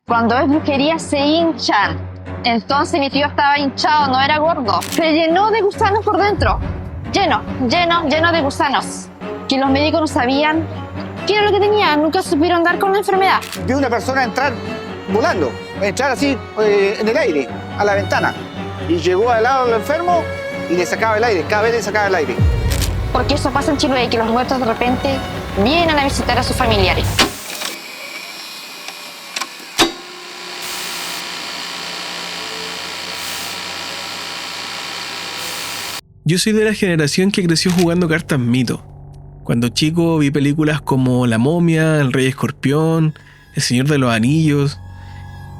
Cuando es brujería se hinchan. Entonces mi tío estaba hinchado, no era gordo. Se llenó de gusanos por dentro. Lleno de gusanos. Que los médicos no sabían qué era lo que tenía. Nunca supieron dar con la enfermedad. Vi una persona entrar volando, entrar así en el aire, a la ventana. Y llegó al lado del enfermo y le sacaba el aire, cada vez le sacaba el aire. Porque eso pasa en Chiloé, que los muertos de repente vienen a visitar a sus familiares. Yo soy de la generación que creció jugando cartas mito. Cuando chico vi películas como La Momia, El Rey Escorpión, El Señor de los Anillos,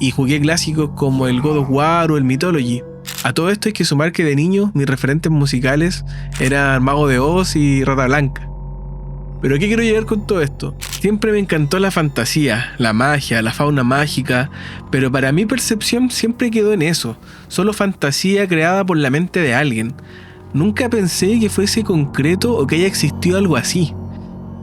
y jugué clásicos como el God of War o el Mythology. A todo esto hay que sumar que de niño mis referentes musicales eran Mago de Oz y Rata Blanca. ¿Pero qué quiero llegar con todo esto? Siempre me encantó la fantasía, la magia, la fauna mágica, pero para mi percepción siempre quedó en eso, solo fantasía creada por la mente de alguien. Nunca pensé que fuese concreto o que haya existido algo así.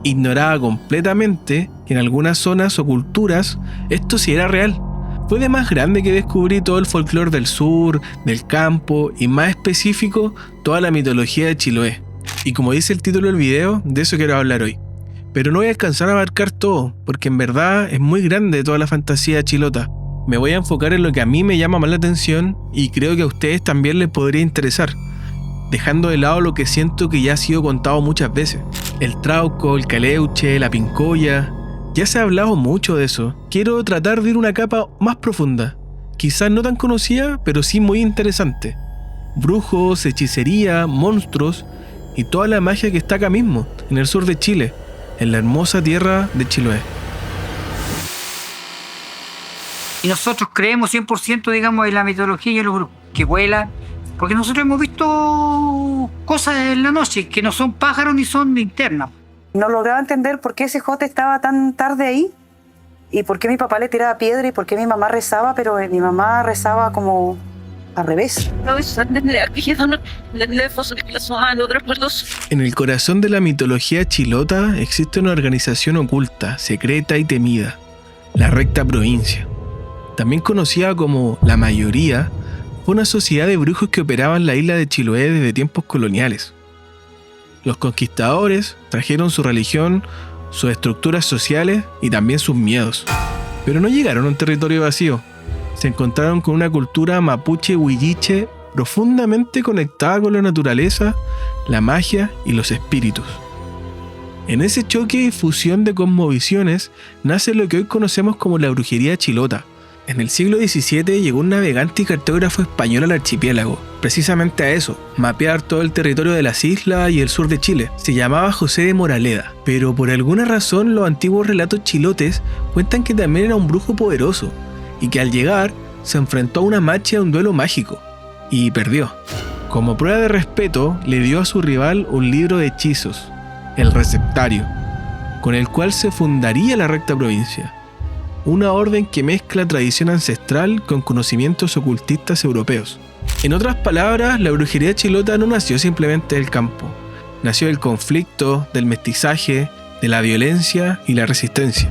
Ignoraba completamente que en algunas zonas o culturas esto sí era real. Fue de más grande que descubrí todo el folclore del sur, del campo y más específico toda la mitología de Chiloé. Y como dice el título del video, de eso quiero hablar hoy. Pero no voy a alcanzar a abarcar todo, porque en verdad es muy grande toda la fantasía chilota. Me voy a enfocar en lo que a mí me llama más la atención y creo que a ustedes también les podría interesar, dejando de lado lo que siento que ya ha sido contado muchas veces. El trauco, el caleuche, la pincoya. Ya se ha hablado mucho de eso. Quiero tratar de ir a una capa más profunda. Quizás no tan conocida, pero sí muy interesante. Brujos, hechicería, monstruos y toda la magia que está acá mismo, en el sur de Chile, en la hermosa tierra de Chiloé. Y nosotros creemos 100%, digamos, en la mitología y en los brujos, que vuelan, porque nosotros hemos visto cosas en la noche que no son pájaros ni son linternas. No lograba entender por qué ese jote estaba tan tarde ahí y por qué mi papá le tiraba piedra y por qué mi mamá rezaba, pero mi mamá rezaba como al revés. En el corazón de la mitología chilota existe una organización oculta, secreta y temida, la Recta Provincia. También conocida como La Mayoría, fue una sociedad de brujos que operaba en la isla de Chiloé desde tiempos coloniales. Los conquistadores trajeron su religión, sus estructuras sociales y también sus miedos. Pero no llegaron a un territorio vacío. Se encontraron con una cultura mapuche-huilliche profundamente conectada con la naturaleza, la magia y los espíritus. En ese choque y fusión de cosmovisiones nace lo que hoy conocemos como la brujería chilota. En el siglo XVII llegó un navegante y cartógrafo español al archipiélago, precisamente a eso, mapear todo el territorio de las islas y el sur de Chile. Se llamaba José de Moraleda, pero por alguna razón los antiguos relatos chilotes cuentan que también era un brujo poderoso, y que al llegar se enfrentó a una macha en un duelo mágico, y perdió. Como prueba de respeto, le dio a su rival un libro de hechizos, el Receptario, con el cual se fundaría la Recta Provincia. Una orden que mezcla tradición ancestral con conocimientos ocultistas europeos. En otras palabras, la brujería chilota no nació simplemente del campo. Nació del conflicto, del mestizaje, de la violencia y la resistencia.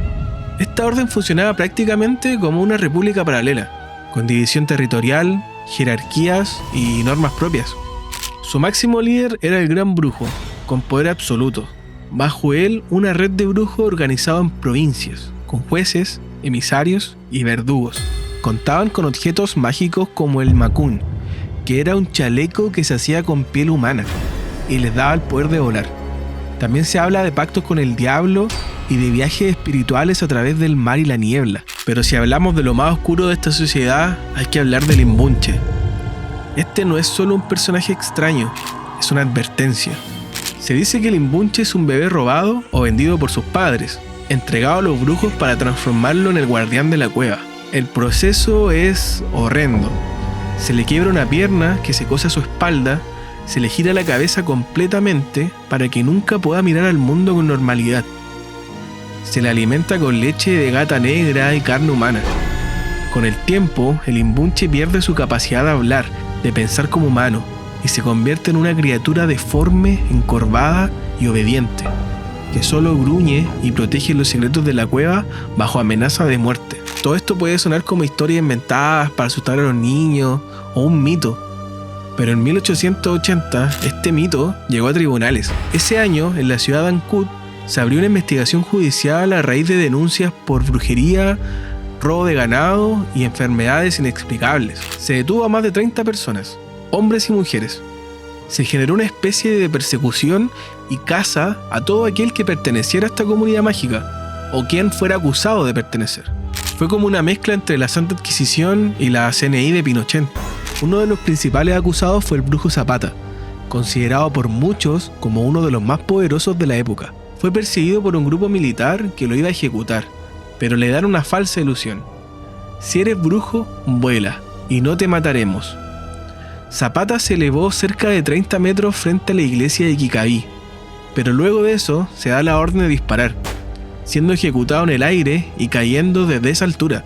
Esta orden funcionaba prácticamente como una república paralela, con división territorial, jerarquías y normas propias. Su máximo líder era el Gran Brujo, con poder absoluto. Bajo él, una red de brujos organizada en provincias, con jueces, emisarios y verdugos. Contaban con objetos mágicos como el macún, que era un chaleco que se hacía con piel humana y les daba el poder de volar. También se habla de pactos con el diablo y de viajes espirituales a través del mar y la niebla. Pero si hablamos de lo más oscuro de esta sociedad, hay que hablar del Imbunche. Este no es solo un personaje extraño, es una advertencia. Se dice que el Imbunche es un bebé robado o vendido por sus padres, entregado a los brujos para transformarlo en el guardián de la cueva. El proceso es horrendo. Se le quiebra una pierna que se cose a su espalda, se le gira la cabeza completamente para que nunca pueda mirar al mundo con normalidad. Se le alimenta con leche de gata negra y carne humana. Con el tiempo, el Imbunche pierde su capacidad de hablar, de pensar como humano, y se convierte en una criatura deforme, encorvada y obediente. que solo gruñe y protege los secretos de la cueva bajo amenaza de muerte. Todo esto puede sonar como historias inventadas para asustar a los niños o un mito, pero en 1880 este mito llegó a tribunales. Ese año, en la ciudad de Ancud, se abrió una investigación judicial a raíz de denuncias por brujería, robo de ganado y enfermedades inexplicables. Se detuvo a más de 30 personas, hombres y mujeres. Se generó una especie de persecución y caza a todo aquel que perteneciera a esta comunidad mágica o quien fuera acusado de pertenecer. Fue como una mezcla entre la Santa Inquisición y la CNI de Pinochet. Uno de los principales acusados fue el brujo Zapata, considerado por muchos como uno de los más poderosos de la época. Fue perseguido por un grupo militar que lo iba a ejecutar, pero le dan una falsa ilusión. Si eres brujo, vuela, y no te mataremos. Zapata se elevó cerca de 30 metros frente a la iglesia de Quicaví, pero luego de eso se da la orden de disparar, siendo ejecutado en el aire y cayendo desde esa altura,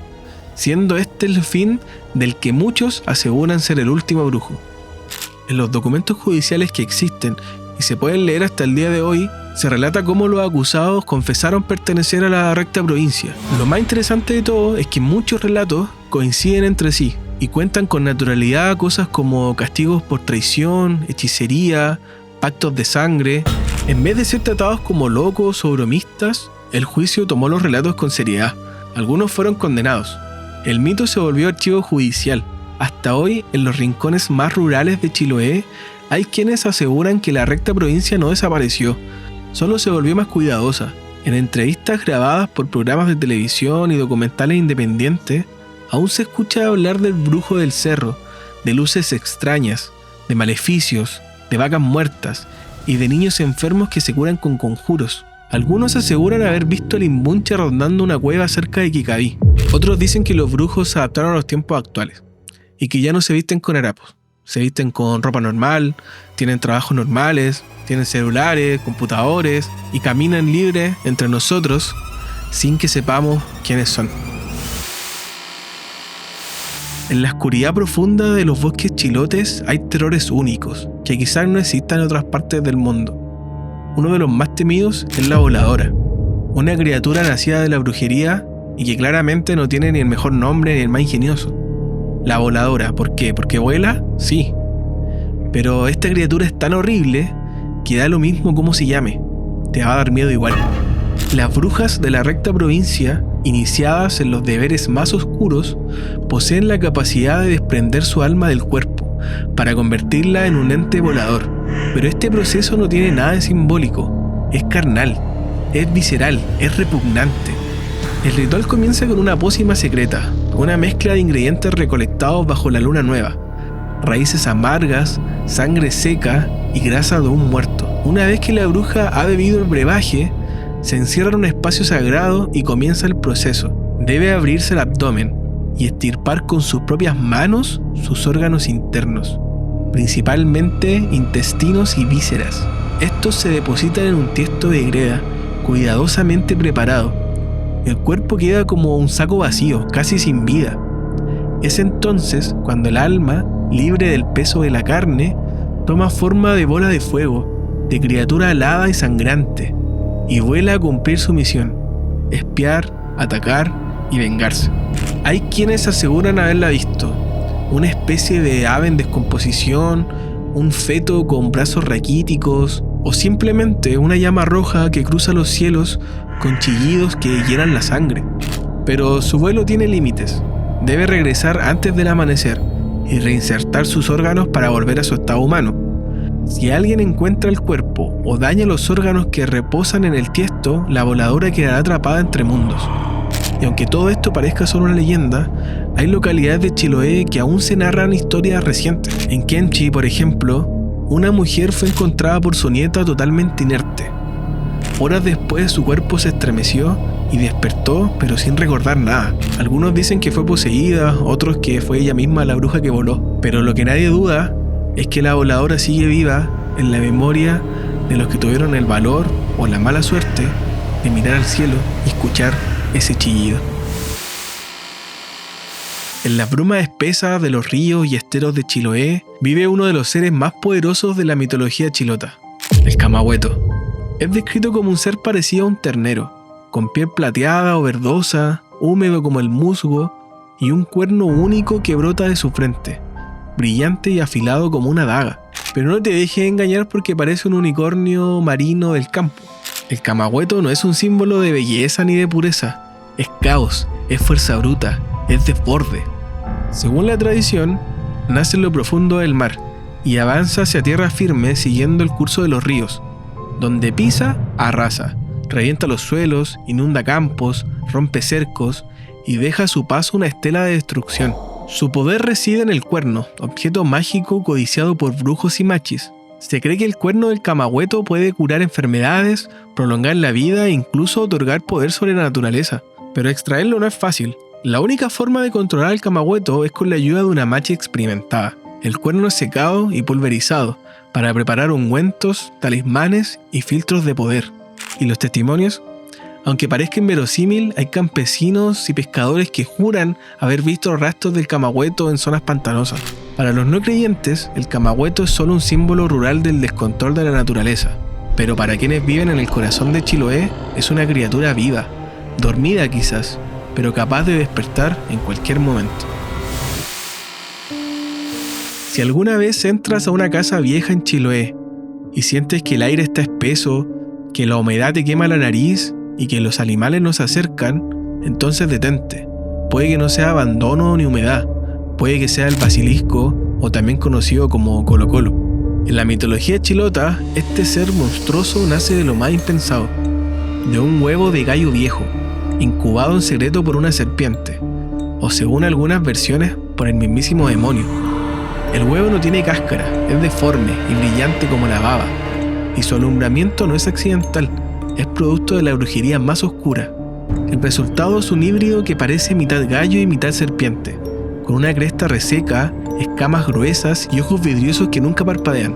siendo este el fin del que muchos aseguran ser el último brujo. En los documentos judiciales que existen y se pueden leer hasta el día de hoy, se relata cómo los acusados confesaron pertenecer a la recta provincia. Lo más interesante de todo es que muchos relatos coinciden entre sí y cuentan con naturalidad cosas como castigos por traición, hechicería, pactos de sangre. En vez de ser tratados como locos o bromistas, el juicio tomó los relatos con seriedad. Algunos fueron condenados. El mito se volvió archivo judicial. Hasta hoy, en los rincones más rurales de Chiloé, hay quienes aseguran que la recta provincia no desapareció, solo se volvió más cuidadosa. En entrevistas grabadas por programas de televisión y documentales independientes, aún se escucha hablar del brujo del cerro, de luces extrañas, de maleficios, de vacas muertas y de niños enfermos que se curan con conjuros. Algunos aseguran haber visto al Imbunche rondando una cueva cerca de Quicaví. Otros dicen que los brujos se adaptaron a los tiempos actuales y que ya no se visten con harapos. Se visten con ropa normal, tienen trabajos normales, tienen celulares, computadores y caminan libres entre nosotros sin que sepamos quiénes son. En la oscuridad profunda de los bosques chilotes hay terrores únicos que quizás no existan en otras partes del mundo. Uno de los más temidos es la voladora, una criatura nacida de la brujería y que claramente no tiene ni el mejor nombre ni el más ingenioso. La voladora, ¿por qué? ¿Porque vuela? Sí. Pero esta criatura es tan horrible que da lo mismo cómo se llame, te va a dar miedo igual. Las brujas de la recta provincia, iniciadas en los deberes más oscuros, poseen la capacidad de desprender su alma del cuerpo para convertirla en un ente volador. Pero este proceso no tiene nada de simbólico, es carnal, es visceral, es repugnante. El ritual comienza con una pócima secreta, una mezcla de ingredientes recolectados bajo la luna nueva, raíces amargas, sangre seca y grasa de un muerto. Una vez que la bruja ha bebido el brebaje, se encierra en un espacio sagrado y comienza el proceso. Debe abrirse el abdomen y extirpar con sus propias manos sus órganos internos, principalmente intestinos y vísceras. Estos se depositan en un tiesto de greda cuidadosamente preparado. El cuerpo queda como un saco vacío, casi sin vida. Es entonces cuando el alma, libre del peso de la carne, toma forma de bola de fuego, de criatura alada y sangrante, y vuela a cumplir su misión: espiar, atacar y vengarse. Hay quienes aseguran haberla visto, una especie de ave en descomposición, un feto con brazos raquíticos, o simplemente una llama roja que cruza los cielos con chillidos que llenan la sangre. Pero su vuelo tiene límites. Debe regresar antes del amanecer y reinsertar sus órganos para volver a su estado humano. Si alguien encuentra el cuerpo o daña los órganos que reposan en el tiesto, la voladora quedará atrapada entre mundos. Y aunque todo esto parezca solo una leyenda, hay localidades de Chiloé que aún se narran historias recientes. En Kenchi, por ejemplo, una mujer fue encontrada por su nieta totalmente inerte. Horas después su cuerpo se estremeció y despertó, pero sin recordar nada. Algunos dicen que fue poseída, otros que fue ella misma la bruja que voló. Pero lo que nadie duda es que la voladora sigue viva en la memoria de los que tuvieron el valor o la mala suerte de mirar al cielo y escuchar ese chillido. En las brumas espesas de los ríos y esteros de Chiloé vive uno de los seres más poderosos de la mitología chilota, el Camahueto. Es descrito como un ser parecido a un ternero, con piel plateada o verdosa, húmedo como el musgo, y un cuerno único que brota de su frente, brillante y afilado como una daga. Pero no te dejes engañar porque parece un unicornio marino del campo. El Camagüeto no es un símbolo de belleza ni de pureza, es caos, es fuerza bruta, es desborde. Según la tradición, nace en lo profundo del mar y avanza hacia tierra firme siguiendo el curso de los ríos. Donde pisa, arrasa, revienta los suelos, inunda campos, rompe cercos y deja a su paso una estela de destrucción. Su poder reside en el cuerno, objeto mágico codiciado por brujos y machis. Se cree que el cuerno del Camagüeto puede curar enfermedades, prolongar la vida e incluso otorgar poder sobre la naturaleza. Pero extraerlo no es fácil. La única forma de controlar al Camagüeto es con la ayuda de una machi experimentada. El cuerno es secado y pulverizado para preparar ungüentos, talismanes y filtros de poder. ¿Y los testimonios? Aunque parezca inverosímil, hay campesinos y pescadores que juran haber visto rastros del Camagüeto en zonas pantanosas. Para los no creyentes, el Camagüeto es solo un símbolo rural del descontrol de la naturaleza. Pero para quienes viven en el corazón de Chiloé, es una criatura viva, dormida quizás, pero capaz de despertar en cualquier momento. Si alguna vez entras a una casa vieja en Chiloé y sientes que el aire está espeso, que la humedad te quema la nariz y que los animales no se acercan, entonces detente. Puede que no sea abandono ni humedad, puede que sea el basilisco o también conocido como Colo Colo. En la mitología chilota, este ser monstruoso nace de lo más impensado, de un huevo de gallo viejo, incubado en secreto por una serpiente, o según algunas versiones, por el mismísimo demonio. El huevo no tiene cáscara, es deforme y brillante como la baba, y su alumbramiento no es accidental, es producto de la brujería más oscura. El resultado es un híbrido que parece mitad gallo y mitad serpiente, con una cresta reseca, escamas gruesas y ojos vidriosos que nunca parpadean.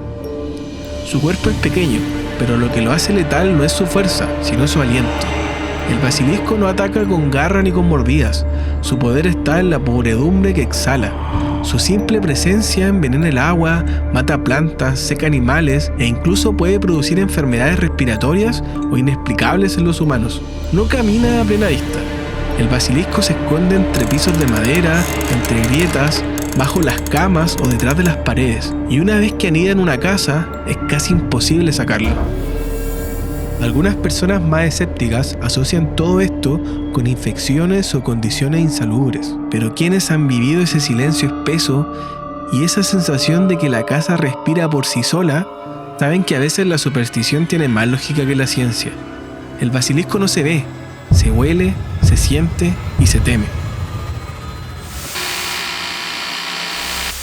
Su cuerpo es pequeño, pero lo que lo hace letal no es su fuerza, sino su aliento. El basilisco no ataca con garra ni con mordidas, su poder está en la podredumbre que exhala. Su simple presencia envenena el agua, mata plantas, seca animales e incluso puede producir enfermedades respiratorias o inexplicables en los humanos. No camina a plena vista. El basilisco se esconde entre pisos de madera, entre grietas, bajo las camas o detrás de las paredes, y una vez que anida en una casa, es casi imposible sacarlo. Algunas personas más escépticas asocian todo esto con infecciones o condiciones insalubres, pero quienes han vivido ese silencio espeso y esa sensación de que la casa respira por sí sola, saben que a veces la superstición tiene más lógica que la ciencia. El basilisco no se ve, se huele, se siente y se teme.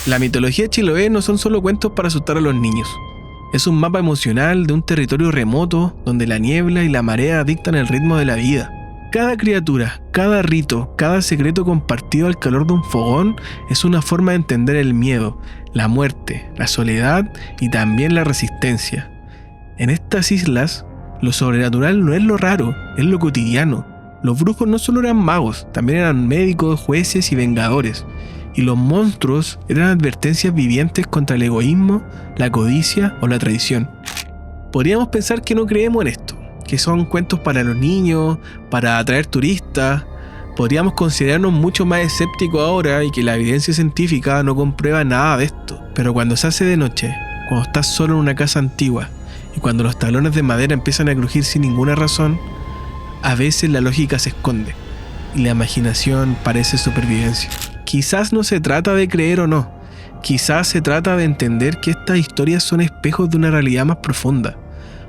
La mitología de Chiloé no son solo cuentos para asustar a los niños. Es un mapa emocional de un territorio remoto donde la niebla y la marea dictan el ritmo de la vida. Cada criatura, cada rito, cada secreto compartido al calor de un fogón es una forma de entender el miedo, la muerte, la soledad y también la resistencia. En estas islas, lo sobrenatural no es lo raro, es lo cotidiano. Los brujos no solo eran magos, también eran médicos, jueces y vengadores. Y los monstruos eran advertencias vivientes contra el egoísmo, la codicia o la traición. Podríamos pensar que no creemos en esto, que son cuentos para los niños, para atraer turistas. Podríamos considerarnos mucho más escépticos ahora y que la evidencia científica no comprueba nada de esto. Pero cuando se hace de noche, cuando estás solo en una casa antigua y cuando los tablones de madera empiezan a crujir sin ninguna razón, a veces la lógica se esconde y la imaginación parece supervivencia. Quizás no se trata de creer o no, quizás se trata de entender que estas historias son espejos de una realidad más profunda,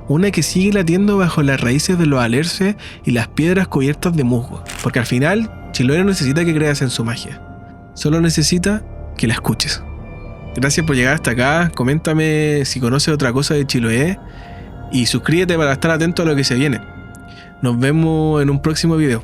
una que sigue latiendo bajo las raíces de los alerces y las piedras cubiertas de musgo, porque al final Chiloé no necesita que creas en su magia, solo necesita que la escuches. Gracias por llegar hasta acá, coméntame si conoces otra cosa de Chiloé y suscríbete para estar atento a lo que se viene. Nos vemos en un próximo video.